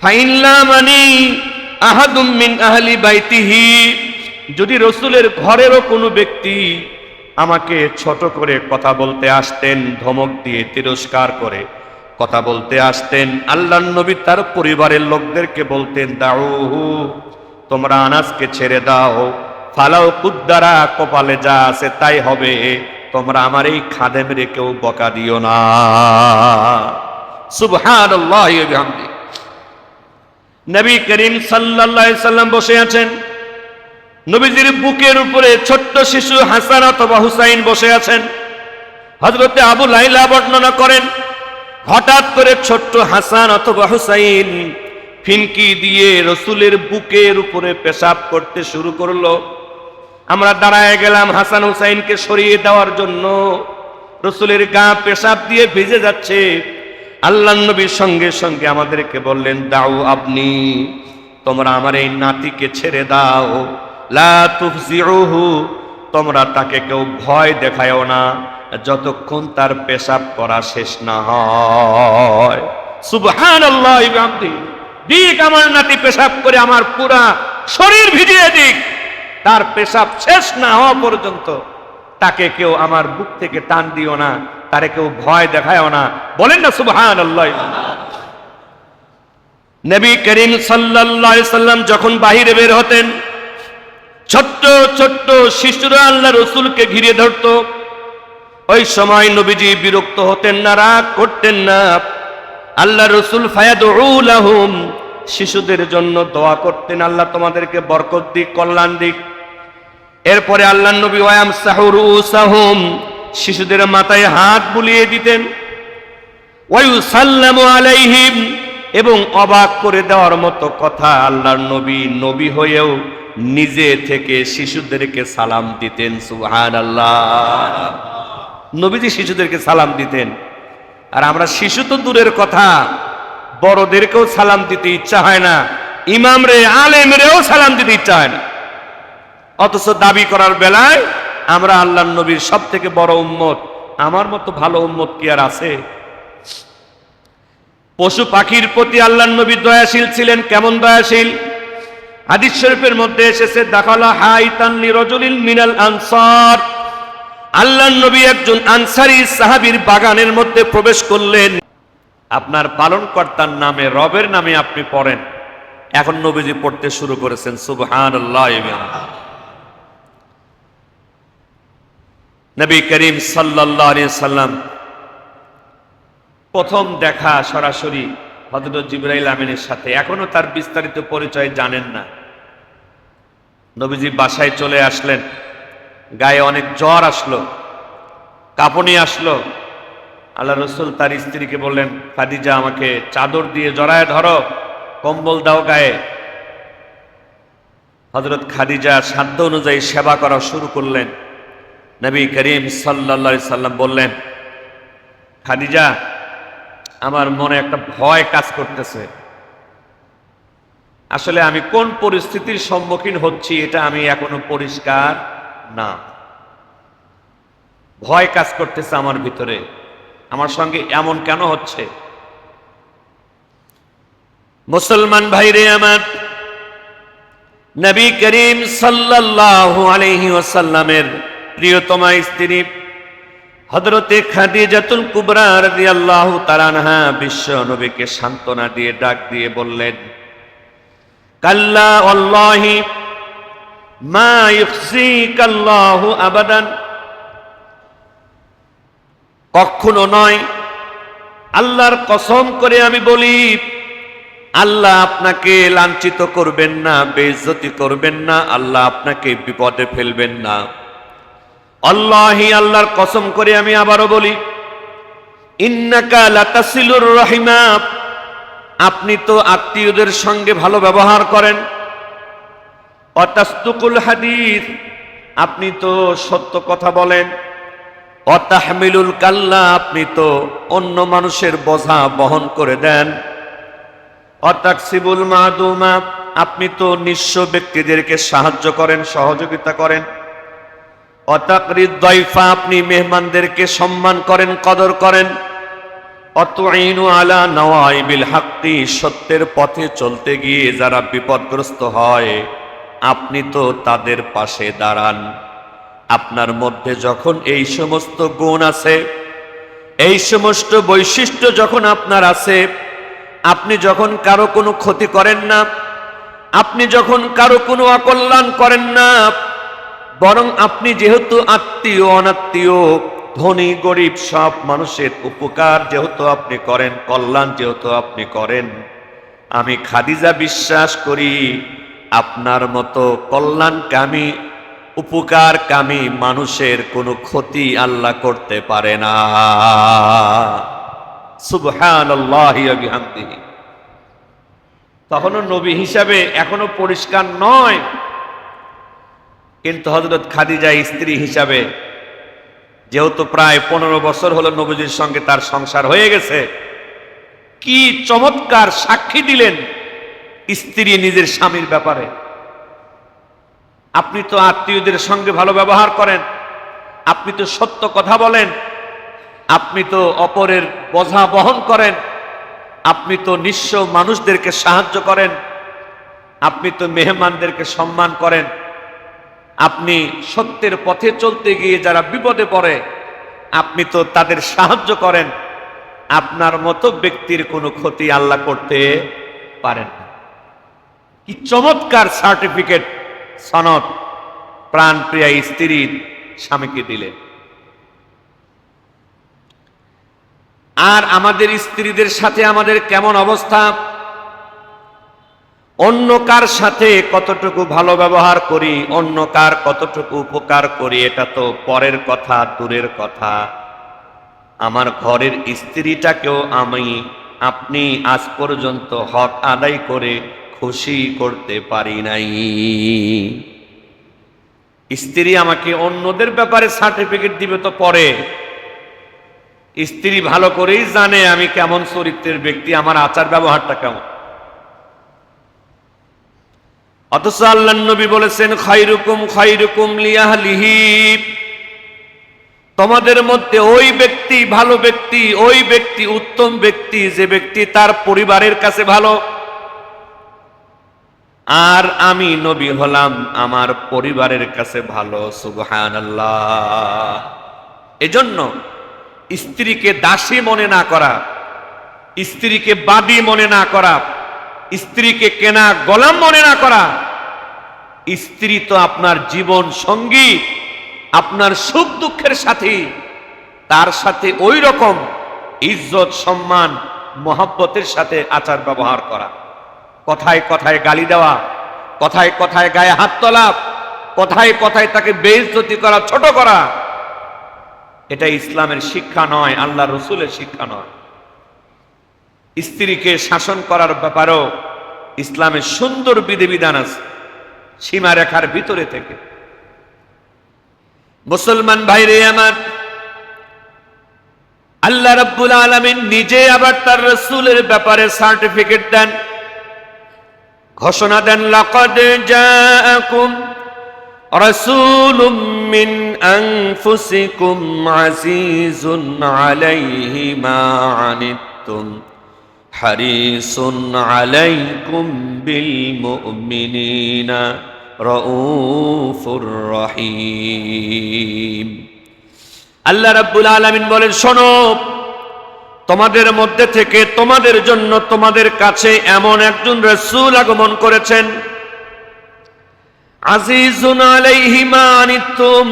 ফাইল্লা মানি আহাদুম মিন আহলি বাইতিহি, যদি রাসূলের ঘরেরও কোনো ব্যক্তি আমাকে ছোট করে কথা বলতে আসতেন, ধমক দিয়ে তিরস্কার করে কথা বলতে আসতেন, আল্লাহর নবী তার পরিবারের লোকদেরকে বলতেন, দাউহু, তোমরা আনাসকে ছেড়ে দাও, ফালাও কুদ্দারা, কপালে যা আছে তাই হবে, তোমরা আমার এই খাদেমের কেউ বকা দিও না। সুবহানাল্লাহি ওয়া বিহামদিহি। নবী করিম সাল্লাল্লাহু আলাইহি সাল্লাম বসে আছেন, নবীজির বুকের উপরে ছোট্ট শিশু হাসান অথবা হুসাইন বসে আছেন। হযরতে আবু লাইলা বর্ণনা করেন, হঠাৎ করে ছোট্ট হাসান অথবা হুসাইন ফিনকি দিয়ে রাসূলের বুকের উপরে পেশাব করতে শুরু করলো। আমরা দাঁড়ায় গেলাম হাসান হুসাইনকে সরিয়ে দেওয়ার জন্য। রাসূলের গা পেশাব দিয়ে ভিজে যাচ্ছে। আল্লাহর নবীর সঙ্গে সঙ্গে আমাদেরকে বললেন, দাও আপনি, তোমরা আমার এই নাতিকে ছেড়ে দাও, লা তুফজিউহু, তোমরা তাকে কেউ ভয় দেখায়ও না যতক্ষণ তার পেশাব করা শেষ না হয়। সুবহানাল্লাহি ওয়া বিহামদিহি। দিক আমার নাতি পেশাব করে আমার পুরা শরীর ভিজিয়ে দিক, তার পেশাব শেষ না হওয়া পর্যন্ত তাকে কেউ আমার বুক থেকে টান দিও না, তারে কেউ ভয় দেখায়ও না। বলেন না সুবহানাল্লাহ। নবী করিম সাল্লাল্লাহু আলাইহি সাল্লাম যখন বাহিরে বের হতেন, ছোট্ট ছোট্ট শিশুরা আল্লাহ রাসূলকে ঘিরে ধরত। ওই সময় নবীজি বিরক্ত হতেন না, রাগ করতেন না। আল্লাহ রাসূল ফায়াদউ লাহুম, শিশুদের জন্য দোয়া করতেন, আল্লাহ তোমাদেরকে বরকত দিক, কল্যাণ দিক। এরপরে আল্লাহর নবী ওয়ায়ামসাহু রুসাহুম, শিশুদের মাথায় হাত বুলিয়ে দিতেন। ওয়ায়ুসাল্লামু আলাইহিম, এবং অবাক করে দেওয়ার মতো কথা, আল্লাহর নবী নবী হয়েও নিজে থেকে শিশুদেরকে সালাম দিতেন। সুবহানাল্লাহ। নবীজি শিশুদেরকে সালাম দিতেন। আর আমরা শিশু তো দূরের কথা, বড়দেরকেও সালাম দিতে ইচ্ছা হয় না, ইমাম রে আলেম রেও সালাম দিতে ইচ্ছা হয় না। অথচ দাবি করার বেলায় আমরা আল্লাহর নবীর সব থেকে বড় উম্মত, আমার মতো ভালো উম্মত কি আর আছে? পশু পাখির প্রতি আল্লাহর নবী দয়াশীল ছিলেন। কেমন দয়াশীল? হাদিস শরীফের মধ্যে এসেছে, দাখালা হাইতান লিরাজুলিন মিনাল আনসার, আল্লাহর নবী একজন আনসারী সাহাবীর বাগানের মধ্যে প্রবেশ করলেন। আপনার পালনকর্তার নামে, রবের নামে আপনি পড়েন। এখন নবীজি পড়তে শুরু করেছেন সুবহানাল্লাহ। নবী করিম সাল্লাল্লাহু আলাইহি সাল্লাম প্রথম দেখা সরাসরি হযরত জিবরাইল আমিনের সাথে, এখনো তার বিস্তারিত পরিচয় জানেন না। নবীজি বাসায় চলে আসলেন, গায়ে অনেক জ্বর আসলো, কাঁপুনি আসলো। আল্লাহ রাসূল তার স্ত্রীকে বললেন, খাদিজা আমাকে চাদর দিয়ে জড়ায় ধরো, কম্বল দাও গায়ে। হযরত খাদিজা সাধ্য অনুযায়ী সেবা করা শুরু করলেন। নবী করিম সাল্লাল্লাহু আলাইহি সাল্লাম বললেন, খাদিজা, আমার মনে একটা ভয় কাজ করতেছে। আসলে আমি কোন পরিস্থিতির সম্মুখীন হচ্ছি এটা আমি এখনো পরিষ্কার না। ভয় কাজ করতেছে আমার ভিতরে, আমার সঙ্গে এমন কেন হচ্ছে? মুসলমান ভাইরে আমার, নবী করিম সাল্লাল্লাহু আলাইহি ওয়াসাল্লামের প্রিয়তমা স্ত্রী হযরতে খাদিজাতুল কুবরা রাদিয়াল্লাহু তাআলা আনহা বিশ্ব নবীকে সান্ত্বনা দিয়ে ডাক দিয়ে বললেন, কাল্লা ওয়াল্লাহি মা ইখজিকাল্লাহু আবাদান, কখনো নয়, আল্লাহর কসম করে আমি বলি, আল্লাহ আপনাকে লাঞ্ছিত করবেন না, বেইজ্জতি করবেন না, আল্লাহ আপনাকে বিপদে ফেলবেন না। আল্লাহি, আল্লাহর কসম করে আমি আবারও বলি, ইন্নাকা লাতাসিলুর রাহিমা, আপনি তো আত্মীয়দের সঙ্গে ভালো ব্যবহার করেন। অতাসদুকুল হাদিস, আপনি তো সত্য কথা বলেন। অতাহমিলুল কাল্লা, আপনি তো অন্য মানুষের বোঝা বহন করে দেন। অতাকসিবুল মাদুমা, আপনি তো নিঃস্ব ব্যক্তিদেরকে সাহায্য করেন, সহযোগিতা করেন। অতাকরিদ দাইফা, আপনি মেহমানদেরকে সম্মান করেন, কদর করেন। অতুইনু আলা নওয়াইবিল হাক্কি, সত্যের পথে চলতে গিয়ে যারা বিপদগ্রস্ত হয় আপনি তো তাদের পাশে দাঁড়ান। আপনার মধ্যে যখন এই সমস্ত গুণ আছে, এই সমস্ত বৈশিষ্ট্য যখন আপনার আছে, আপনি যখন কারো কোনো ক্ষতি করেন না, আপনি যখন কারো কোনো অকল্যাণ করেন না, বরং আপনি যেহেতু আত্মীয় অনাত্মীয় ধনী গরিব সব মানুষের উপকার যেহেতু আপনি করেন, কল্যাণ যেহেতু আপনি করেন, আমি খাদিজা বিশ্বাস করি আপনার মতো কল্যাণকামী উপকারকামী মানুষের কোনো ক্ষতি আল্লাহ করতে পারে না। সুবহানাল্লাহি ওয়া বিহামদিহি। তখনও নবী হিসাবে এখনো পরিষ্কার নয়, কিন্তু হযরত খাদিজা স্ত্রী হিসাবে যেহেতু প্রায় 15 বছর হলো নবীজির সঙ্গে তার সংসার হয়ে গেছে, কি চমৎকার সাক্ষী দিলেন স্ত্রী নিজের স্বামীর ব্যাপারে। আপনি তো আত্মীয়দের সঙ্গে ভালো ব্যবহার করেন, আপনি তো সত্য কথা বলেন, আপনি তো অপরের বোঝা বহন করেন, আপনি তো নিঃস্ব মানুষদেরকে সাহায্য করেন, আপনি তো মেহমানদেরকে সম্মান করেন, আপনি সত্যের পথে চলতে গিয়ে যারা বিপদে পড়ে আপনি তো তাদের সাহায্য করেন। আপনার মতো ব্যক্তির কোনো ক্ষতি আল্লাহ করতে পারেন না। কি চমৎকার সার্টিফিকেট সনদ প্রাণপ্রিয়া স্ত্রীর স্বামীকে দিলেন। আর আমাদের স্ত্রীদের সাথে আমাদের কেমন অবস্থা? অন্য কার সাথে কতটুকু ভালো ব্যবহার করি, অন্য কার কতটুকু উপকার করি, এটা তো পরের কথা, দূরের কথা। আমার ঘরের স্ত্রীটাকেও আপনি আজ পর্যন্ত হক আদায় করে খুশি করতে পারি নাই। স্ত্রী আমাকে অন্যদের ব্যাপারে সার্টিফিকেট দিবে তো পরে। স্ত্রী ভালো করেই জানে আমি কেমন চরিত্রের ব্যক্তি, আমার আচার ব্যবহারটা কেমন। অথচ আল্লাহর নবী বলেছেন খায়রুকুম খায়রুকুম লিআহলিহি, তোমাদের মধ্যে ওই ব্যক্তি ভালো ব্যক্তি, ওই ব্যক্তি উত্তম ব্যক্তি যে ব্যক্তি তার পরিবারের কাছে ভালো। আর আমি নবী হলাম আমার পরিবারের কাছে ভালো। সুবহানাল্লাহ। এজন্য স্ত্রীকে দাসী মনে না করা, স্ত্রীকে বাদী মনে না করা, স্ত্রীকে কেনা গোলাম মনে না করা। স্ত্রী তো আপনার জীবন সঙ্গী, আপনার সুখ দুঃখের সাথী। তার সাথে ওই রকম ইজ্জত সম্মান মহব্বতের সাথে আচার ব্যবহার করা, কথায় কথায় গালি দেওয়া, কথায় কথায় গায়ে হাত তোলা, কথায় কথায় তাকে বেইজ্জতি করা, ছোট করা, এটা ইসলামের শিক্ষা নয়, আল্লাহ রসুলের শিক্ষা নয়। স্ত্রীকে শাসন করার ব্যাপারেও ইসলামের সুন্দর বিধিবিধান আছে, সীমারেখার ভিতরে থেকে। মুসলমান ভাইরে আমার, আল্লাহ রাব্বুল আলামিন নিজে আবার তার রাসূলের ব্যাপারে সার্টিফিকেট দেন, ঘোষণা দেন, লাকাদ জাআকুম রাসূলুম মিন আনফুসিকুম আজিজুন আলাইহি মা আনিতুম হারিসুন আলাইকুম বিল মুমিনিনা রাউফুর রহিম। আল্লাহ রাব্বুল আলামিন বলেন, শোনো, তোমাদের মধ্যে থেকে তোমাদের জন্য তোমাদের কাছে এমন একজন রাসূল আগমন করেছেন, আজিজুন আলাইহি মা আনিতুম,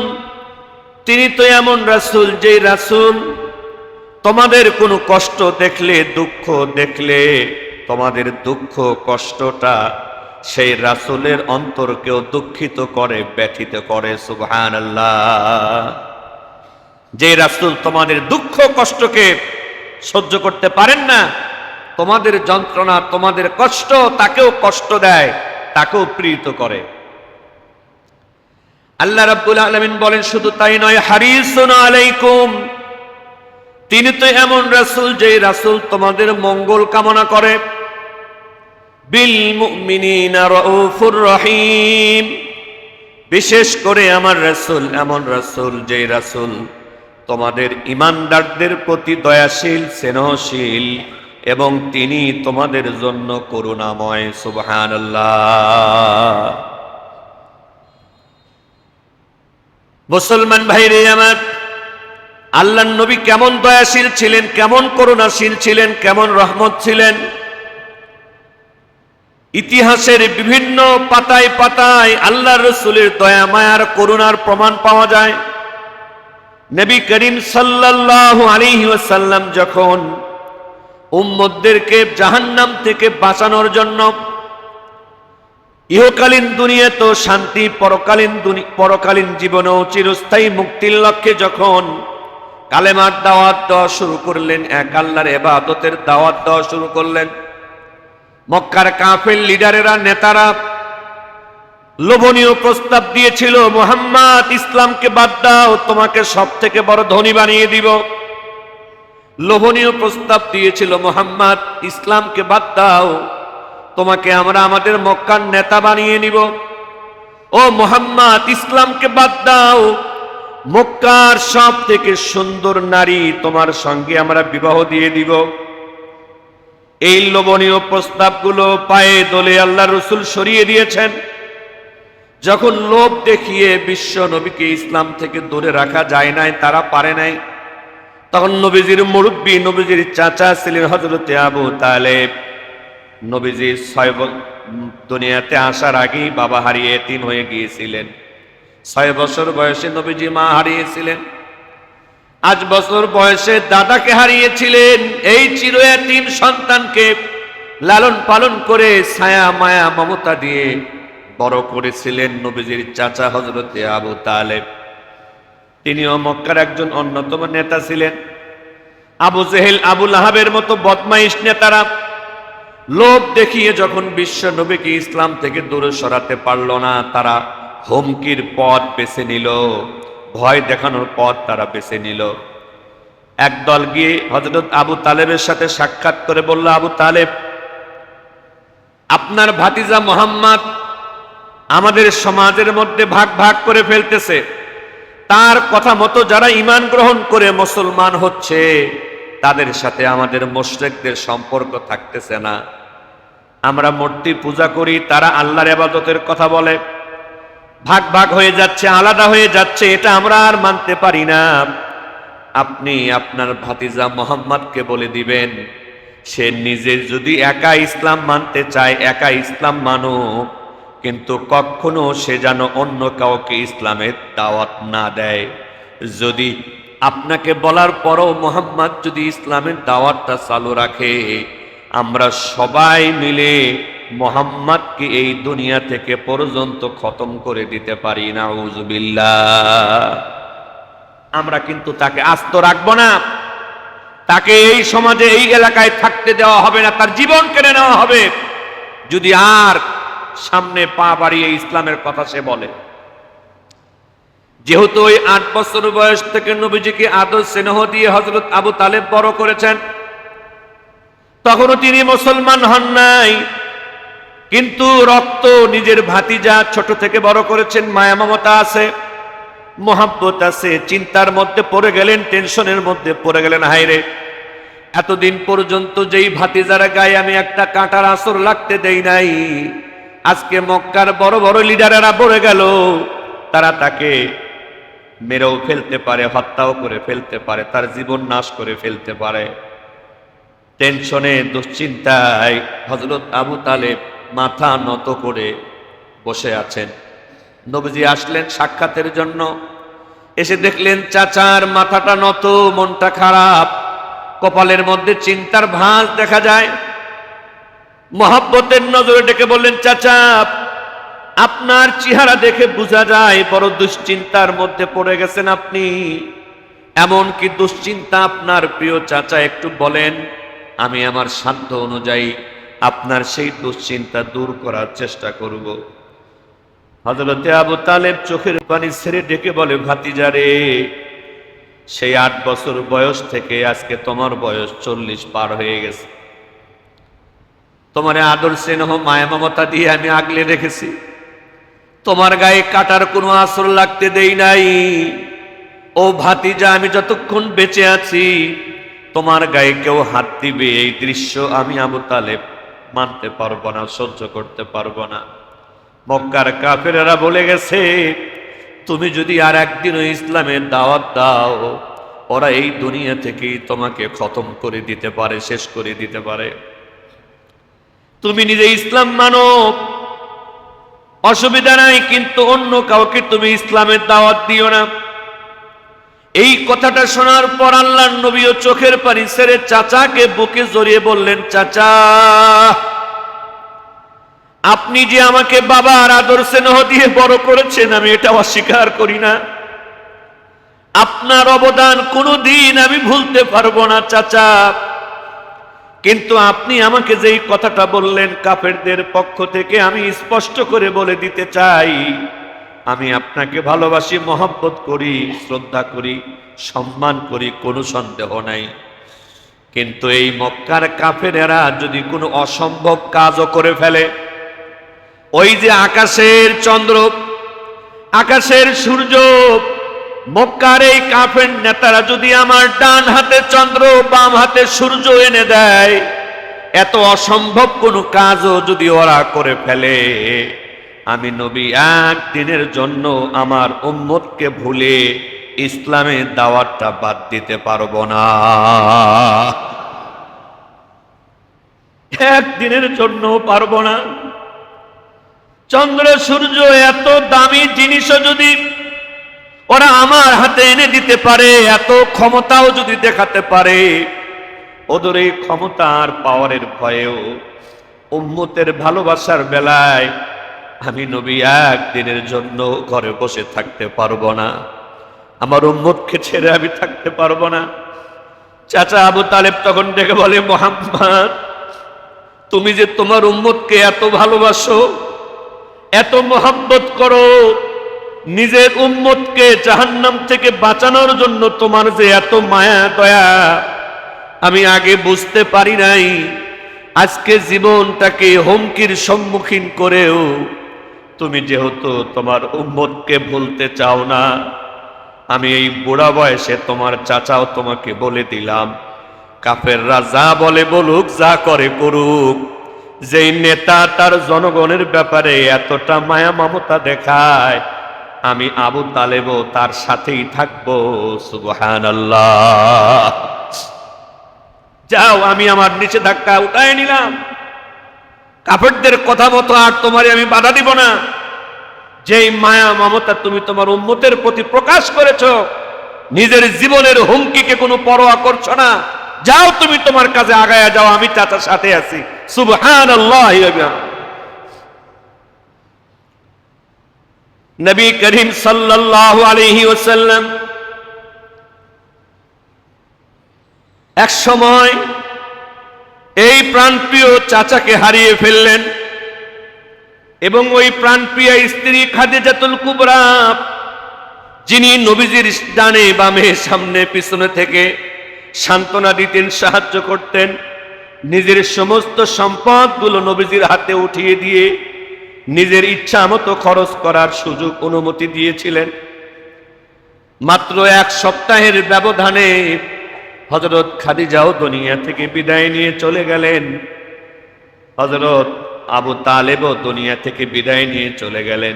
তিনি তো এমন রাসূল যে রাসূল তোমাদের কোনো কষ্ট দেখলে, দুঃখ দেখলে, তোমাদের দুঃখ কষ্টটা সেই রাসূলের অন্তরকেও দুঃখিত করে, ব্যথিত করে। সুবহানাল্লাহ। যে রাসূল তোমাদের দুঃখ কষ্টকে সহ্য করতে পারেন না, তোমাদের যন্ত্রণা তোমাদের কষ্ট তাকেও কষ্ট দেয়, তাকেও পীড়িত করে। আল্লাহ রাব্বুল আলামিন বলেন, শুধু তাই নয়, হারিসুন আলাইকুম, তিনি তো এমন রাসূল যে রাসূল তোমাদের মঙ্গল কামনা করে। বিল মুমিনিনা রাউফুর রহিম, বিশেষ করে আমার রাসূল এমন রাসূল যে রাসূল তোমাদের ঈমানদারদের প্রতি দয়াশীল, স্নেহশীল, এবং তিনি তোমাদের জন্য করুণাময়। সুবহানাল্লাহ। মুসলমান ভাইরে আমার, আল্লাহর নবী কেমন দয়াশীল ছিলেন, কেমন করুণাশীল ছিলেন, কেমন রহমত ছিলেন, ইতিহাসের বিভিন্ন পাতায় পাতায় আল্লাহর রাসূলের দয়া মায়ার করুণার প্রমাণ পাওয়া যায়। নবী করিম সাল্লাল্লাহু আলাইহি ওয়াসাল্লাম যখন উম্মতদেরকে জাহান্নাম থেকে বাঁচানোর জন্য ইহকালীন দুনিয়া তো শান্তি, পরকালীন জীবনেও চিরস্থায়ী মুক্তির লক্ষ্যে যখন কালেমার দাওয়াত দেওয়া শুরু করলেন, এক আল্লাহর ইবাদতের দাওয়াত দেওয়া শুরু করলেন, মক্কার কাফের লিডারেরা, নেতারা লোভনীয় প্রস্তাব দিয়েছিল, মুহাম্মদ ইসলামকে বাদ দাও, তোমাকে সব থেকে বড় ধনী বানিয়ে দিব। লোভনীয় প্রস্তাব দিয়েছিল, মুহাম্মদ ইসলামকে বাদ দাও, তোমাকে আমরা আমাদের মক্কার নেতা বানিয়ে নিব। ও মুহাম্মদ ইসলামকে বাদ দাও, মক্কার সব থেকে সুন্দর নারী তোমার সঙ্গে আমরা বিবাহ দিয়ে দিব। এই লোভনীয় প্রস্তাবগুলো পায়ে দোলে আল্লাহর রাসূল সরিয়ে দিয়েছেন। যখন লোভ দেখিয়ে বিশ্ব নবীকে ইসলাম থেকে দূরে রাখা যায় নাই, তারা পারে নাই, তখন নবীজির মুরব্বী, নবীজির চাচা ছিলেন হযরতে আবু তালেব। নবীজি দুনিয়াতে আসার আগেই বাবা হারিয়ে এতিম হয়ে গিয়েছিলেন। 6 বছর বয়সে নবীজি মা হারিয়েছিলেন। 8 বছর বয়সে দাদাকে হারিয়েছিলেন। এই চির এতিম সন্তানকে লালন পালন করে ছায়া মায়া মমতা দিয়ে বড় করেছিলেন নবীজির চাচা হযরতে আবু তালেব। তিনিও মক্কার একজন অন্যতম নেতা ছিলেন। আবু জেহেল, আবু লাহাবের মতো বদমাইশ নেতারা লোভ দেখিয়ে যখন বিশ্ব নবীকে ইসলাম থেকে দূরে সরাতে পারল না, তারা হুমকির পথ বেছে নিল, ভয় দেখানোর পথ তারা বেছে নিল। একদল গিয়ে হযরত আবু তালেবের সাথে সাক্ষাৎ করে বলল, আবু তালেব, আপনার ভাতিজা মুহাম্মদ আমাদের সমাজের মধ্যে ভাগ ভাগ করে ফেলতেছে। তার কথা মতো যারা ঈমান গ্রহণ করে মুসলমান হচ্ছে, তাদের সাথে আমাদের মুশরিকদের সম্পর্ক থাকতেছে না। আমরা মূর্তি পূজা করি, তারা আল্লাহর ইবাদতের কথা বলে, ভাগ ভাগ হয়ে যাচ্ছে, আলাদা হয়ে যাচ্ছে, এটা আমরা আর মানতে পারি না। আপনি আপনার ভাতিজা মুহাম্মদকে বলে দিবেন, সে নিজে যদি একা ইসলাম মানতে চায়, একা ইসলাম মানুক, কিন্তু কখনো সে যেন অন্য কাউকে ইসলামের দাওয়াত না দেয়। যদি আপনাকে বলার পরও মুহাম্মদ যদি ইসলামের দাওয়াতটা চালু রাখে, আমরা সবাই মিলে মুহাম্মদকে এই দুনিয়া থেকে পর্যন্ত খতম করে দিতে পারি। নাউযুবিল্লাহ। আমরা কিন্তু তাকে আস্ত রাখবো না, তাকে এই সমাজে, এই এলাকায় থাকতে দেওয়া হবে না, তার জীবন কেড়ে নেওয়া হবে যদি আর সামনে পা বাড়িয়ে ইসলামের কথা সে বলে। যেহেতু ওই 8 বছর বয়স থেকে নবীজিকে আদর স্নেহ দিয়ে হযরত আবু তালেব বড় করেছেন, তখনও তিনি মুসলমান হন নাই, কিন্তু রক্ত নিজের ভাতিজা, ছোট থেকে বড় করেছেন, মায়া মমতা আছে, মোহাব্বত আছে। চিন্তার মধ্যে পড়ে গেলেন, টেনশনের মধ্যে পড়ে গেলেন, হায়রে এতদিন পর্যন্ত যেই ভাতিজার গায়ে আমি একটা কাঁটার আঁচড় লাগতে দেই নাই, আজকে মক্কার বড় বড় লিডারেরা পড়ে গেল, তারা তাকে মেরেও ফেলতে পারে, হত্যাও করে ফেলতে পারে, তার জীবন নাশ করে ফেলতে পারে। টেনশনে, দুশ্চিন্তায় হযরত আবু তালেব মাথা নত করে বসে আছেন। নবীজি আসলেন সাক্ষাতের জন্য। এসে দেখলেন চাচার মাথাটা নত, মনটা খারাপ, কপালের মধ্যে চিন্তার ভাঁজ দেখা যায়। মহব্বতের নজরে ডেকে বললেন, চাচা, আপনার চেহারা দেখে বোঝা যায় বড় দুশ্চিন্তার মধ্যে পড়ে গেছেন আপনি। এমন কি দুশ্চিন্তা আপনার প্রিয় চাচা? একটু বলেন, আমি আমার সাধ্য অনুযায়ী আপনার সেই দুশ্চিন্তা দূর করার চেষ্টা করব। হযরতে আবু তালেব চোখের পানি ছেড়ে ডেকে বলে, ভাতিজারে, সেই 8 বছর বয়স থেকে আজকে তোমার বয়স 40 পার হয়ে গেছে। তোমার আদর স্নেহ মায়া মমতা দিয়ে আমি আগলে রেখেছি, তোমার গায়ে কাটার কোনো আঁচড় লাগতে দেই নাই। ও ও ভাতিজা, আমি যতক্ষণ বেঁচে আছি তোমার গায়ে কেউ হাত দিবে এই দৃশ্য আমি আবু তালেব মানতে পারবো না, সহ্য করতে পারবো না। মক্কার কাফেরেরা বলে গেছে, তুমি যদি আর একদিনও ইসলামের দাওয়াত দাও, ওরা এই দুনিয়া থেকেই তোমাকে খতম করে দিতে পারে, শেষ করে দিতে পারে। তুমি নিজে ইসলাম মানো, অসুবিধা নাই, কিন্তু অন্য কাউকে তুমি ইসলামের দাওয়াত দিও না। এই কথাটা শোনার পর আল্লাহর নবীও চোখের পানি ছেড়ে চাচাকে বুকে জড়িয়ে বললেন, চাচা, আপনি যে আমাকে বাবার আদর স্নেহ দিয়ে বড় করেছেন, আমি এটা অস্বীকার করি না। আপনার অবদান কোনোদিন আমি ভুলতে পারবো না চাচা, কিন্তু আপনি আমাকে যেই কথাটা বললেন কাফেরদের পক্ষ থেকে, আমি স্পষ্ট করে বলে দিতে চাই, আমি আপনাকে ভালোবাসি, মহব্বত করি, শ্রদ্ধা করি, সম্মান করি, কোনো সন্দেহ নাই। কিন্তু এই মক্কার কাফেরেরা যদি কোনো অসম্ভব কাজও করে ফেলে, ওই যে আকাশের চন্দ্র, আকাশের সূর্য, মক্কার এই কাফের নেতারা যদি আমার ডান হাতে চন্দ্র বাম হাতে সূর্য এনে দেয়, এত অসম্ভব কোনো কাজও যদি ওরা করে ফেলে, আমি নবী একদিনের জন্য আমার উম্মতকে ভুলে ইসলামের দাওয়াতটা বাদ দিতে পারবো না। একদিনের জন্য পারবো না। চন্দ্র সূর্য এত দামি জিনিসও যদি ওরা আমার হাতে এনে দিতে পারে, এত ক্ষমতাও যদি দেখাতে পারে, ওদের এই ক্ষমতার পাওয়ারের ভয়েও উম্মতের ভালোবাসার বেলায় আমি নবী একদিনের জন্য ঘরে বসে থাকতে পারবো না, আমার উম্মতকে ছেড়ে আমি থাকতে পারবো না। চাচা আবু তালেব তখন ডেকে বলে, মুহাম্মদ, তুমি যে তোমার উম্মতকে এত ভালোবাসো, এত মহব্বত করো, নিজের উম্মতকে জাহান্নাম থেকে বাঁচানোর জন্য তোমার যে এত মায়া দয়া, আমি আগে বুঝতে পারি নাই। আজকে জীবনটাকে হুমকির সম্মুখীন করেও তুমি যেহেতু তোমার উম্মতকে ভুলতে চাও না, আমি এই বুড়া বয়সে তোমার চাচাও তোমাকে বলে দিলাম, কাফেররা যা বলে বলুক, যা করে করুক, যেই নেতা তার জনগণের ব্যাপারে এতটা মায়া মমতা দেখায়, আমি আবু তালেবও তার সাথেই থাকবো। সুবহানাল্লাহ। যাও, আমি আমার নিষেধাজ্ঞা উঠায় নিলাম, কাফেরদের কথা মতো আর তোমারে আমি বাধা দিব না। যেই মায়া মমতা তুমি তোমার উম্মতের প্রতি প্রকাশ করেছো, নিজের জীবনের হুমকিকে কোনো পরোয়া করছো না, যাও তুমি তোমার কাজে আগায়া যাও, আমি চাচার সাথে আছি। সুবহানাল্লাহ। নবী করিম সাল্লাল্লাহু আলাইহি ওয়াসাল্লাম এক সময় এই প্রাণপ্রিয় চাচাকে হারিয়ে ফেললেন, এবং ওই প্রাণপ্রিয় স্ত্রী খাদিজাতুল কুবরা, যিনি নবীজির ডানে বামে সামনে পিছনে থেকে সান্ত্বনা দিতেন, সাহায্য করতেন, নিজের সমস্ত সম্পদগুলো নবীজির হাতে উঠিয়ে দিয়ে নিজের ইচ্ছা মতো খরচ করার সুযোগ অনুমতি দিয়েছিলেন। মাত্র এক সপ্তাহের ব্যবধানে হযরত খাদিজাও দুনিয়া থেকে বিদায় নিয়ে চলে গেলেন, হযরত আবু তালেবও দুনিয়া থেকে বিদায় নিয়ে চলে গেলেন।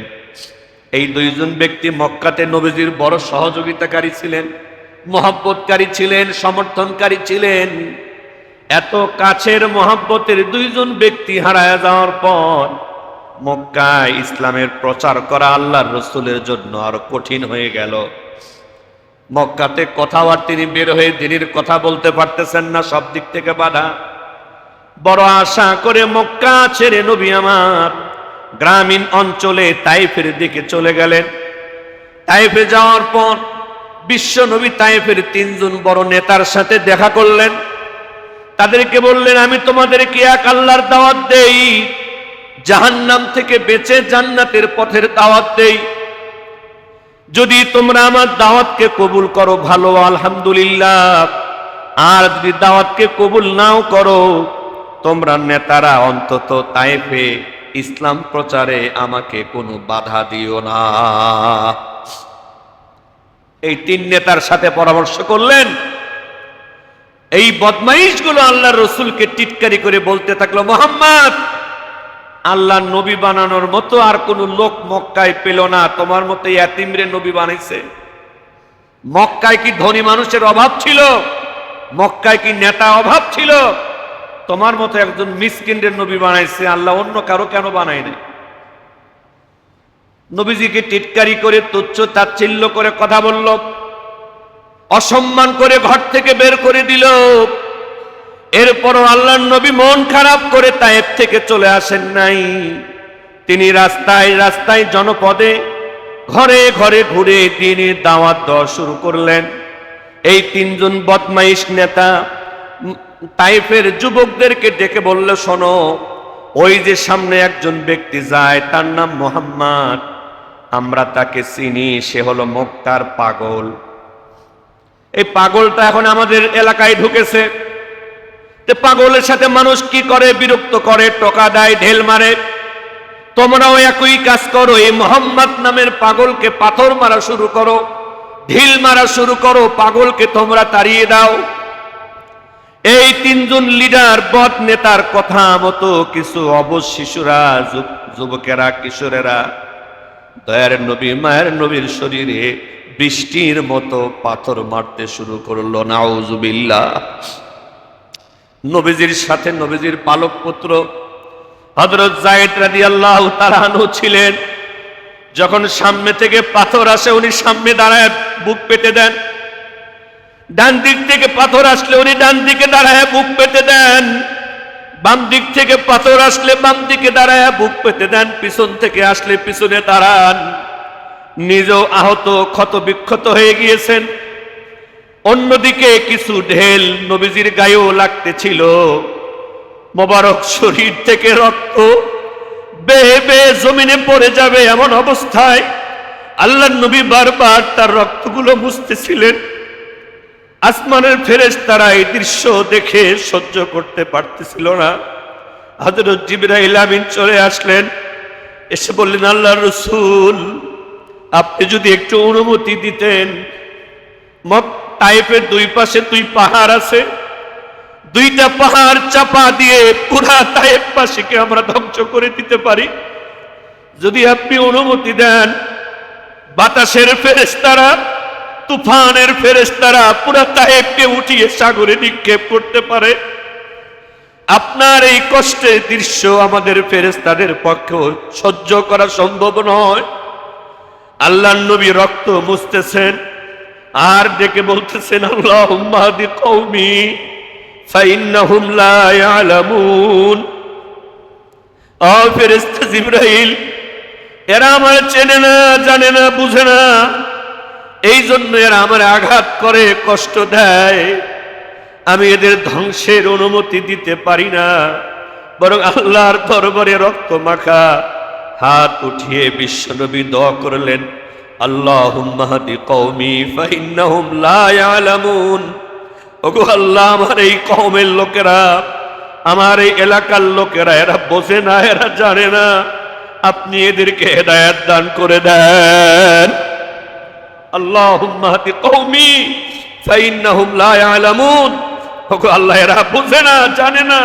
এই দুইজন ব্যক্তি মক্কাতে নবীজির বড় সহযোগিতাকারী ছিলেন, মহব্বতকারী ছিলেন, সমর্থনকারী ছিলেন। এত কাছের মহব্বতের দুইজন ব্যক্তি হারায় যাওয়ার পর মক্কায় ইসলামের প্রচার করা আল্লাহর রাসূলের জন্য আরো কঠিন হয়ে গেল। মক্কাতে কোথাও আর তিনি বের হয়ে দিনের কথা বলতে পারতেছেন না, সব দিক থেকে বাধা। বড় আশা করে মক্কা ছেড়ে নবী আমার গ্রামীণ অঞ্চলে তাইফের দিকে চলে গেলেন। তাইফে যাওয়ার পর বিশ্ব নবী তাইফের তিনজন বড় নেতার সাথে দেখা করলেন। তাদেরকে বললেন, আমি তোমাদেরকে এক আল্লাহর দাওয়াত দেই, জাহান্নাম থেকে বেঁচে জান্নাতের পথের দাওয়াত দেই। যদি তোমরা আমার দাওয়াতকে কবুল করো ভালো, আলহামদুলিল্লাহ, আর যদি দাওয়াতকে কবুল নাও করো, তোমরা নেতারা অন্তত তাইফে ইসলাম প্রচারে আমাকে কোনো বাধা দিও না। এই তিন নেতার সাথে পরামর্শ করলেন। এই বদমাইশগুলো আল্লাহর রসুলকে টিটকারি করে বলতে থাকলো, মুহাম্মদ, আল্লাহর নবী বানানোর মতো আর কোন লোক মক্কায় পেল না, তোমার মতো ইয়াতিমরে নবী বানাইছে। মক্কায় কি ধনী মানুষের অভাব ছিল? মক্কায় কি নেতা অভাব ছিল? তোমার মতো একজন মিসকিনের নবী বানাইছে, আল্লাহ অন্য কারো কেন বানায় নাই? নবীজিকে টিটকারি করে তুচ্ছ তাচ্ছিল্য করে কথা বলল, অসম্মান করে ঘর থেকে বের করে দিল। এরপরও আল্লাহর নবী মন খারাপ করে তায়েফ থেকে চলে আসেন নাই। তিনি রাস্তায় রাস্তায় জনপদে ঘরে ঘরে ঘুরে দ্বীনের দাওয়াত দেওয়া শুরু করলেন। এই তিনজন বদমাইশ নেতা তায়েফের যুবকদেরকে ডেকে বলল, শোনো, ওই যে সামনে একজন ব্যক্তি যায়, তার নাম মুহাম্মদ, আমরা তাকে চিনি, সে হলো মক্কার পাগল। এই পাগলটা এখন আমাদের এলাকায় ঢুকেছে। পাগলের সাথে মানুষ কি করে? বিরক্ত করে, টোকা দেয়, ঢেল মারে। তোমরাও একই কাজ করো, এই মুহাম্মদ নামের পাগলকে পাথর মারা শুরু করো, ঢিল মারা শুরু করো, পাগলকে তোমরা তাড়িয়ে দাও। এই তিনজন লিডার বদ নেতার কথা মতো কিছু অবশ শিশুরা, যুবকেরা, কিশোরেরা দয়ার নবী মায়ের নবীর শরীরে বৃষ্টির মতো পাথর মারতে শুরু করলো। নাউজুবিল্লাহ। নবীজির সাথে নবীজির পালক পুত্র হযরত যায়েদ রাদিয়াল্লাহু তাআলা আনহু ছিলেন। যখন সামনে থেকে পাথর আসে, উনি সামনে দাঁড়ায় বুক পেতে দেন। ডান দিক থেকে পাথর আসলে উনি ডান দিকে দাঁড়ায় বুক পেতে দেন। বাম দিক থেকে পাথর আসলে বাম দিকে দাঁড়ায় বুক পেতে দেন। পিছন থেকে আসলে পিছনে দাঁড়ান। নিজেও আহত, ক্ষত বিক্ষত হয়ে গিয়েছেন। অন্যদিকে কিছু ঢেল নবীজির গায়েও লাগতেছিল। মোবারক শরীর থেকে রক্ত বেয়ে বেয়ে জমিনে পড়ে যাবে এমন অবস্থায় আল্লাহর নবী বারবার তার রক্তগুলো মুছতেছিলেন। আসমানের ফেরেশতারা এই দৃশ্য দেখে সহ্য করতে পারতেছিল না। হযরত জিবরাইল আমিন চলে আসলেন, এসে বললেন, আল্লাহর রাসূল, আপনি যদি একটু অনুমতি দিতেন, তায়েফের দুই পাশে দুই পাহাড় আছে, দুইটা পাহাড় চাপা দিয়ে পুরা তায়েফবাসীকে আমরা ধ্বংস করে দিতে পারি। যদি আপনি অনুমতি দেন, বাতাসের ফেরেশতারা, তুফানের ফেরেশতারা পুরা তায়েফকে উঠিয়ে সাগরে নিক্ষেপ করতে পারে। আপনার এই কষ্টের দৃশ্য আমাদের ফেরেশতাদের পক্ষে সহ্য করা সম্ভব নয়। আল্লাহর নবী রক্ত মুছতেছেন আর ডেকে বলতেছেন, আল্লাহুম্মা হাদি কওমি ফাইন্নাহুম লা ইয়ালামুন। ও ফেরেশতা জিবরাইল, এরা আমার চেনে না, জানে না, বুঝে না, এই জন্য এরা আমার আঘাত করে, কষ্ট দেয়। আমি এদের ধ্বংসের অনুমতি দিতে পারি না। বরং আল্লাহর দরবারে রক্ত মাখা হাত উঠিয়ে বিশ্বনবী দোয়া করলেন, আল্লাহুম্মা হাদি কওমি ফাইন্নাহুম লা ইয়ালামুন। ওগো আল্লাহ, আমার এই কওমের লোকেরা, আমার এই এলাকার লোকেরা, এরা বোঝে না, এরা জানে না, আপনি এদেরকে হেদায়েত দান করে দেন। আল্লাহুম্মা হাদি কওমি ফাইন্নাহুম লা ইয়ালামুন। ওগো আল্লাহ, এরা বোঝে না, জানে না,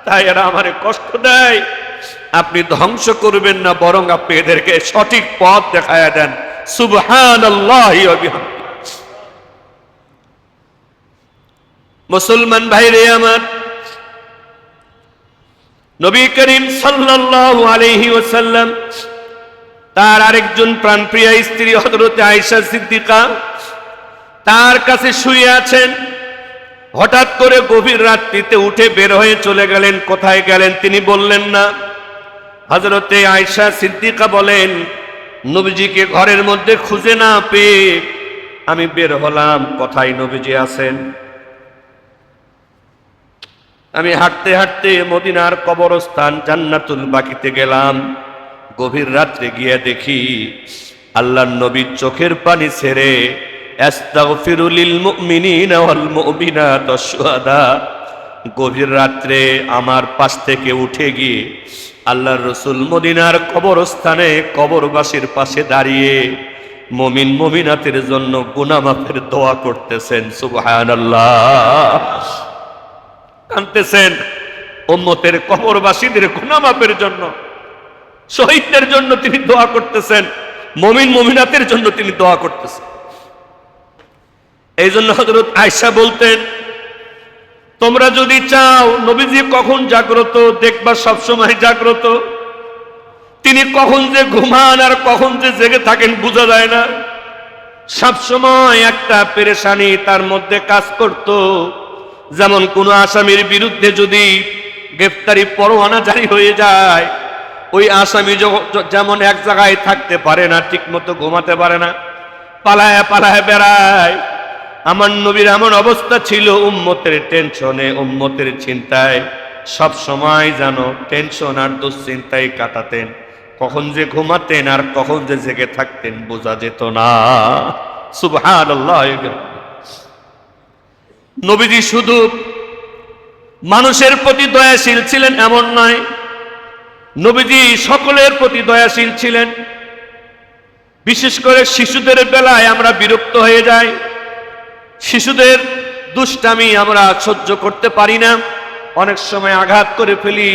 তাই এরা আমারে কষ্ট দেয়। আপনি ধ্বংস করবেন না, বরং আপনি এদেরকে সঠিক পথ দেখায়া দেন। সুবহানাল্লাহি ওয়া বিহামদিহি। মুসলমান ভাইরে আমার, নবী করিম সাল্লাল্লাহু আলাইহি ওয়াসাল্লাম তার আরেকজন প্রাণপ্রিয়া স্ত্রী হযরত আয়েশা সিদ্দিকা তার কাছে শুয়ে আছেন। হঠাৎ করে গভীর রাত্রিতে উঠে বের হয়ে চলে গেলেন। কোথায় গেলেন তিনি বললেন না। হযরতে আয়েশা সিদ্দিকা বলেন, নবীজিকে ঘরের মধ্যে খুঁজে না পেয়ে আমি বের হলাম, কোথায় নবীজি আছেন। আমি হাঁটতে হাঁটতে মদিনার কবরস্থান জান্নাতুল বাকিতে গেলাম। গভীর রাত্রে গিয়ে দেখি আল্লাহর নবীর চোখের পানি ছেড়ে আস্তাগফিরু লিল মুমিনিনা ওয়াল মুমিনাত ওয়াশ-শুহাদা, গভীর রাত্রে আমার পাশ থেকে উঠে গিয়ে আল্লাহর রাসূল মদিনার কবরস্থানে কবরবাসীর পাশে দাঁড়িয়ে মুমিন মুমিনাতের জন্য গুনাহ মাফের দোয়া করতেছেন। সুবহানাল্লাহ। কাঁদতেছেন উম্মতের কবরবাসীদের গুনাহ মাফের জন্য, শহীদদের জন্য তিনি দোয়া করতেছেন, মুমিন মুমিনাতের জন্য তিনি দোয়া করতেছেন। এই জন্য হযরত আয়েশা বলতেন, তোমরা যদি চাও নবীজি কখন জাগ্রত দেখবা, সবসময় জাগ্রত। তিনি কখন যে ঘুমান আর কখন যে জেগে থাকেন বোঝা যায় না। সবসময় একটা পেরেশানি তার মধ্যে কাজ করত। যেমন কোন আসামির বিরুদ্ধে যদি গ্রেফতারি পরোয়ানা জারি হয়ে যায়, ওই আসামি যেমন এক জায়গায় থাকতে পারে না, ঠিক মতো ঘুমাতে পারে না, পালায় পালায় বেড়ায়। আমার নবীর এমন অবস্থা ছিল, উম্মতের টেনশনে, উম্মতের চিন্তায় সব সময় যেন টেনশন আর দুশ্চিন্তায় কাটাতেন। কখন যে ঘুমাতেন আর কখন যে জেগে থাকতেন বোঝা যেত না। সুবহানাল্লাহ। নবীজি শুধু মানুষের প্রতি দয়াশীল ছিলেন এমন নয়, নবীজি সকলের প্রতি দয়াশীল ছিলেন। বিশেষ করে শিশুদের বেলায় আমরা বিরক্ত হয়ে যাই, শিশুদের দুষ্টামি আমরা সহ্য করতে পারি না, অনেক সময় আঘাত করে ফেলি।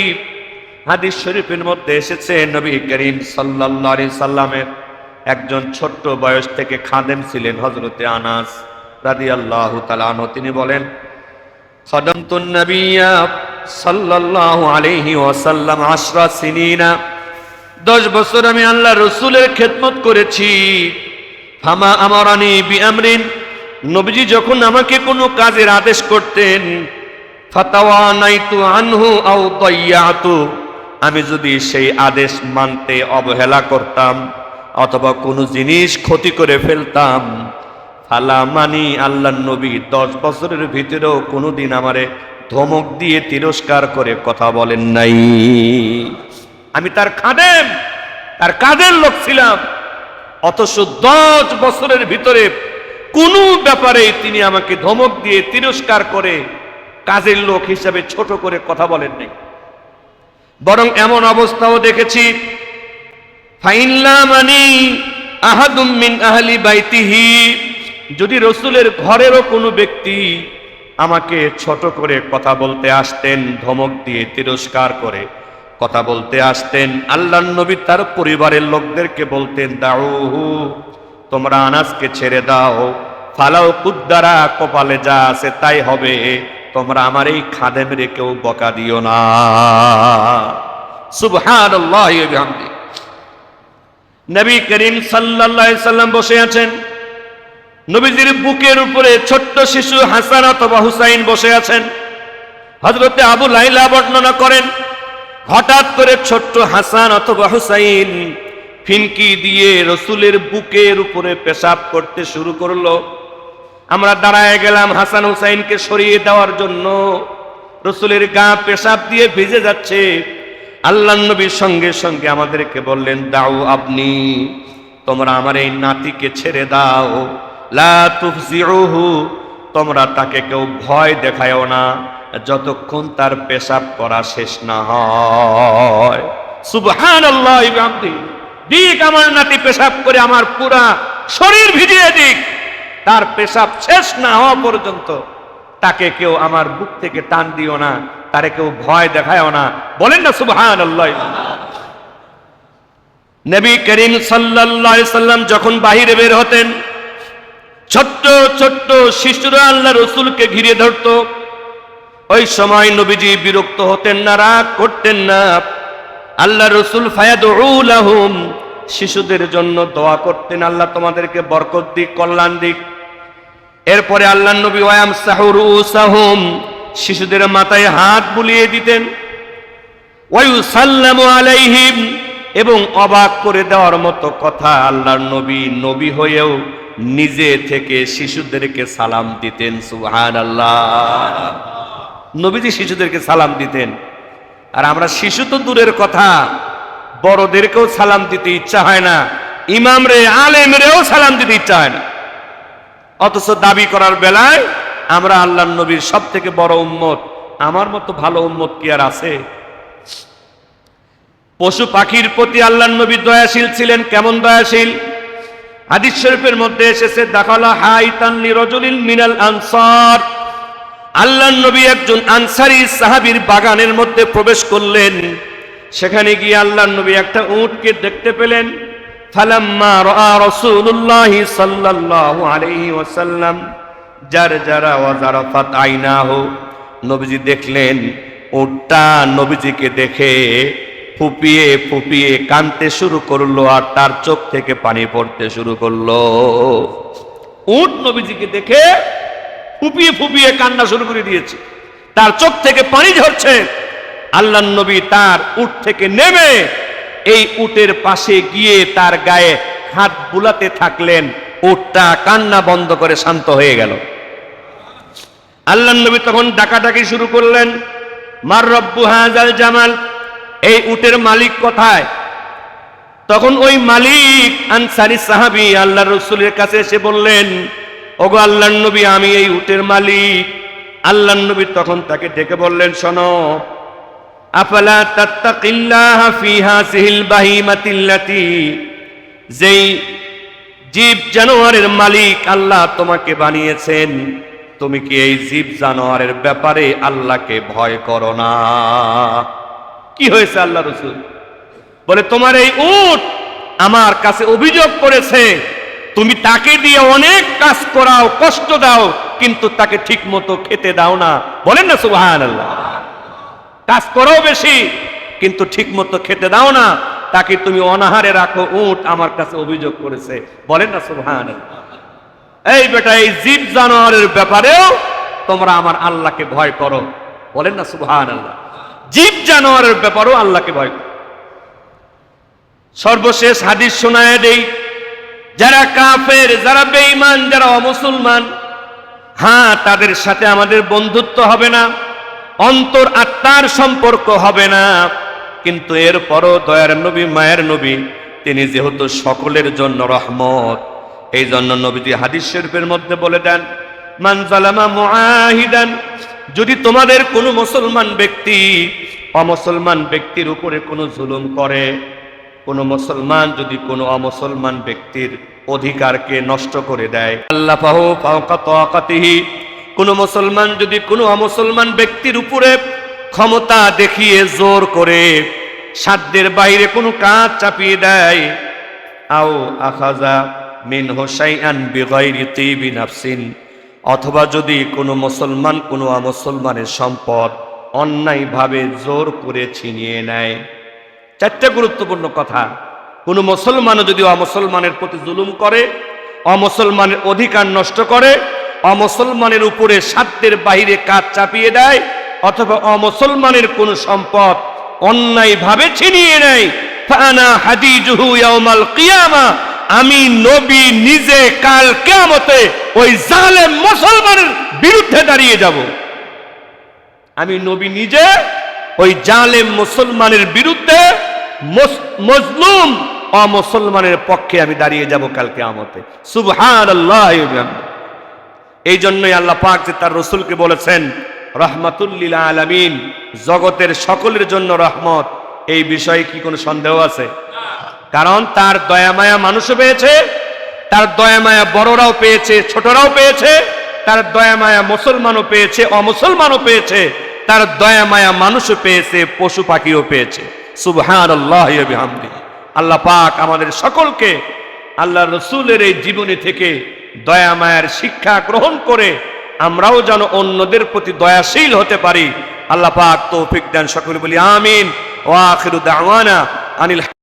হাদিস শরীফের মধ্যে এসেছে, নবী করিম সাল্লাল্লাহু আলাইহি সাল্লামের একজন ছোট্ট বয়স থেকে খাদেম ছিলেন হযরতে আনাস রাদিয়াল্লাহু তাআলা আনহু। তিনি বলেন, খাদামতুন নবিয়্যা সাল্লাল্লাহু আলাইহি ওয়াসাল্লাম 10 সিনিনা, 10 বছর আমি আল্লাহ রাসূলের খেদমত করেছি। ফামা আমারানি বিআমরিন, নবীজি যখন আমাকে কোনো কাজের আদেশ করতেন, ফাতাওয়ানাইতু আনহু আও দাইয়াতু, আমি যদি সেই আদেশ মানতে অবহেলা করতাম অথবা কোনো জিনিস ক্ষতি করে ফেলতাম, ফালা মানি, আল্লাহর নবী 10 বছরের ভিতরেও কোনোদিন আমারে ধমক দিয়ে তিরস্কার করে কথা বলেন নাই। আমি তার খাদেম, তার কাজের লোক ছিলাম, অথচ 10 বছরের ভিতরে কোন ব্যাপারে তিনি আমাকে ধমক দিয়ে তিরস্কার করে কাজের লোক হিসাবে ছোট করে কথা বলেন নাই। বরং এমন অবস্থাও দেখেছি, ফাইল্লা মানি আহাদুম মিন আহলি বাইতিহি, যদি রাসূলের ঘরেরও কোনো ব্যক্তি আমাকে ছোট করে কথা বলতে আসতেন, ধমক দিয়ে তিরস্কার করে কথা বলতে আসতেন, আল্লাহর নবী তার পরিবারের লোকদেরকে বলতেন, দাউহু, তোমরা আনাসকে ছেড়ে দাও, ফালাও কুদ্দারা, কপালে যা আছে তাই হবে, তোমরা আমার এই খাদেমের কেউ বকা দিও না। সুবহানাল্লাহি ওয়া বিহামদি। নবী করিম সাল্লাল্লাহু আলাইহি সাল্লাম বসে আছেন, নবীজির বুকের উপরে ছোট্ট শিশু হাসান অথবা হুসাইন বসে আছেন। হযরতে আবু লাইলা বর্ণনা করেন, হঠাৎ করে ছোট্ট হাসান অথবা হুসাইন ফিনকি দিয়ে রাসূলের বুকের উপরে পেশাব করতে শুরু করলো। আমরা দাঁড়ায় গেলাম হাসান হুসাইনকে সরিয়ে দেওয়ার জন্য। রাসূলের গা পেশাব দিয়ে ভিজে যাচ্ছে। আল্লাহর নবীর সঙ্গে সঙ্গে আমাদেরকে বললেন, দাও আপনি, তোমরা আমার এই নাতিকে ছেড়ে দাও, লা তুফজিউহু, তোমরা তাকে কেউ ভয় দেখায়ও না যতক্ষণ তার পেশাব করা শেষ না হয়। সুবহানাল্লাহি ওয়া বিহামদি। দিক আমার নাতি পেশাব করে আমার পুরা শরীর ভিজিয়ে দিক, তার পেশাব শেষ না হওয়া পর্যন্ত তাকে কেউ আমার বুক থেকে টান দিও না, তারে কেউ ভয় দেখায়ও না। বলেন না সুবহানাল্লাহ। নবী করিম সাল্লাল্লাহু আলাইহি সাল্লাম যখন বাহিরে বের হতেন, ছোট্ট ছোট্ট শিশুরা আল্লাহ রাসূলকে ঘিরে ধরত। ওই সময় নবীজি বিরক্ত হতেন না, রাগ করতেন না। আল্লাহ রাসূল ফায়াদউ লাহুম, শিশুদের জন্য দোয়া করতেন, আল্লাহ তোমাদেরকে বরকত দিক, কল্যাণ দিক। এরপরে আল্লাহর নবী ওয়ায়ামসাহু রুসাহুম, শিশুদের মাথায় হাত বুলিয়ে দিতেন। ওয়ায়ুসাল্লামু আলাইহিম, এবং অবাক করে দেওয়ার মতো কথা, আল্লাহর নবী নবী হয়েও নিজে থেকে শিশুদেরকে সালাম দিতেন। সুবহানাল্লাহ। নবীজি শিশুদেরকে সালাম দিতেন। আর আমরা শিশু তো দূরের কথা, বড়দেরকেও সালাম দিতে ইচ্ছা হয় না, ইমাম রে আলেম রেও সালাম দিতে ইচ্ছা হয় না। অথচ দাবি করার বেলায় আমরা আল্লাহর নবীর সব থেকে বড় উম্মত, আমার মতো ভালো উম্মত কি আর আছে? পশু পাখির প্রতি আল্লাহর নবী দয়াশীল ছিলেন। কেমন দয়াশীল? হাদিস শরীফের মধ্যে এসেছে দাখালা হাইতান লিরাজুলিন মিনাল আনসার, আল্লাহর নবী একজন আনসারী সাহাবীর বাগানের মধ্যে প্রবেশ করলেন। সেখানে গিয়ে আল্লাহর নবী একটা উটকে দেখতে পেলেন। ফালাম্মা রাআ রাসূলুল্লাহ সাল্লাল্লাহু আলাইহি ওয়াসাল্লাম জারজারা ওয়া জারাফাত আইনাহু, নবীজি দেখলেন উটটা নবীজিকে দেখে ফুপিয়ে ফুপিয়ে কাঁদতে শুরু করলো, আর তার চোখ থেকে পানি পড়তে শুরু করলো। উট নবীজিকে দেখে ফুপিয়ে ফুপিয়ে কান্না শুরু করে দিয়েছে, তার চোখ থেকে পানি ঝরছে। আল্লাহর নবী তার উট থেকে নেমে এই উটের পাশে গিয়ে তার গায়ে হাত বুলাতে থাকলেন। উটটা কান্না বন্ধ করে শান্ত হয়ে গেল। আল্লাহর নবী তখন ডাকাডাকি শুরু করলেন, মার রব্বু হাযাল জামাল, এই উটের মালিক কোথায়? তখন ওই মালিক আনসারী সাহাবী আল্লাহর রাসূলের কাছে এসে বললেন, ওগো আল্লাহর নবী, আমি এই উটের মালিক। আল্লাহর নবী তখন তাকে ডেকে বললেন, শোনো, আফালা তাত্তাকিল্লাহা ফি হাযিহিল বাহিমাতিল্লাতী, যেই জীব জানোয়ারের মালিক আল্লাহ তোমাকে বানিয়েছেন, তুমি কি এই জীব জানোয়ারের ব্যাপারে আল্লাহকে ভয় করো না? কি হয়েছে? আল্লাহ রাসূল বলে, তোমার এই উট আমার কাছে অভিযোগ করেছে তুমি তাকে দিয়ে অনেক কাজ করাও, কষ্ট দাও, কিন্তু তাকে ঠিক মতো খেতে দাও না। বলেন না সুবহানাল্লাহ। কাজ করো বেশি কিন্তু ঠিক মতো খেতে দাও না, তাকে তুমি অনাহারে রাখো, উট আমার কাছে অভিযোগ করেছে। বলেন না সুবহানাল্লাহ। এই বেটা, এই জীব জানোয়ারের ব্যাপারেও তোমরা আমার আল্লাহকে ভয় করো। বলেন না সুবহানাল্লাহ। জীব জানোয়ারের ব্যাপারেও আল্লাহকে ভয় করো। সর্বশেষ হাদিস শোনায় দেই, যারা কাফের, যারা বেঈমান, যারা অমুসলমান, হ্যাঁ, তাদের সাথে আমাদের বন্ধুত্ব হবে না, অন্তর আত্মার সম্পর্ক হবে না, কিন্তু এরপরও দয়ার নবী, মায়ের নবী, তিনি যেহেতু সকলের জন্য রহমত, এই জন্য নবীজি হাদিস শরীফের মধ্যে বলে দেন, মান যালামা মুআহিদান, যদি তোমাদের কোনো মুসলমান ব্যক্তি অমুসলমান ব্যক্তির উপরে কোনো জুলুম করে, কোনো মুসলমান যদি কোনো অমুসলমান ব্যক্তির অধিকারকে নষ্ট করে দেয়, আল্লাহু ফাওকা তাকাতিহি, কোনো মুসলমান যদি কোনো অমুসলমান ব্যক্তির উপরে ক্ষমতা দেখিয়ে জোর করে সাধ্যের বাইরে কোনো কাজ চাপিয়ে দেয়, আও আখাযা মিনহু শাইআন বিগাইরি তিবি নাফসিন, অথবা যদি কোনো মুসলমান কোনো অমুসলমানের সম্পদ অন্যায়ভাবে জোর করে ছিনিয়ে নেয়। চারটা গুরুত্বপূর্ণ কথা। কোনো মুসলমানও যদি অমুসলমানের প্রতি জুলুম করে, অমুসলমানের অধিকার নষ্ট করে, অমুসলমানের উপরে সাধ্যের বাইরে কাজ চাপিয়ে দেয়, অথবা অমুসলমানের কোনো সম্পদ অন্যায়ভাবে ছিনিয়ে নেয়, ফানা হাদিজুহু ইয়াউমাল কিয়ামা, আমি নবী নিজে কাল কিয়ামতে ওই জালেম মুসলমানের বিরুদ্ধে দাঁড়িয়ে যাব। আমি নবী নিজে ওই জালেম মুসলমানের বিরুদ্ধে, মজলুম অমুসলমানের পক্ষে আমি দাঁড়িয়ে যাব কাল কিয়ামতে। সুবহানাল্লাহ। এই জন্যই আল্লাহ পাক যে তার রাসূলকে বলেছেন রাহমাতুল লিল আলামিন, জগতের সকলের জন্য রহমত। এই বিষয়ে কি কোনো সন্দেহ আছে? কারণ তার দয়া মায়া মানুষও পেয়েছে, তার দয়া মায়া বড়রাও পেয়েছে, ছোটরাও পেয়েছে, তার দয়া মায়া মুসলমানও পেয়েছে, অমুসলমানও পেয়েছে, তার দয়া মায়া মানুষও পেয়েছে, পশু পাখিও পেয়েছে। সুবহানাল্লাহি ওয়া বিহামদিহি। আল্লাহ পাক আমাদের সকলকে আল্লাহ রাসূলের এই জীবনী থেকে দয়া মায়ার শিক্ষা গ্রহণ করে আমরাও যেন অন্যদের প্রতি দয়াশীল হতে পারি। আল্লাহ পাক তৌফিক দেন। সকলে বলি আমিন। ওয়া আখিরু দাওয়ানা আনিল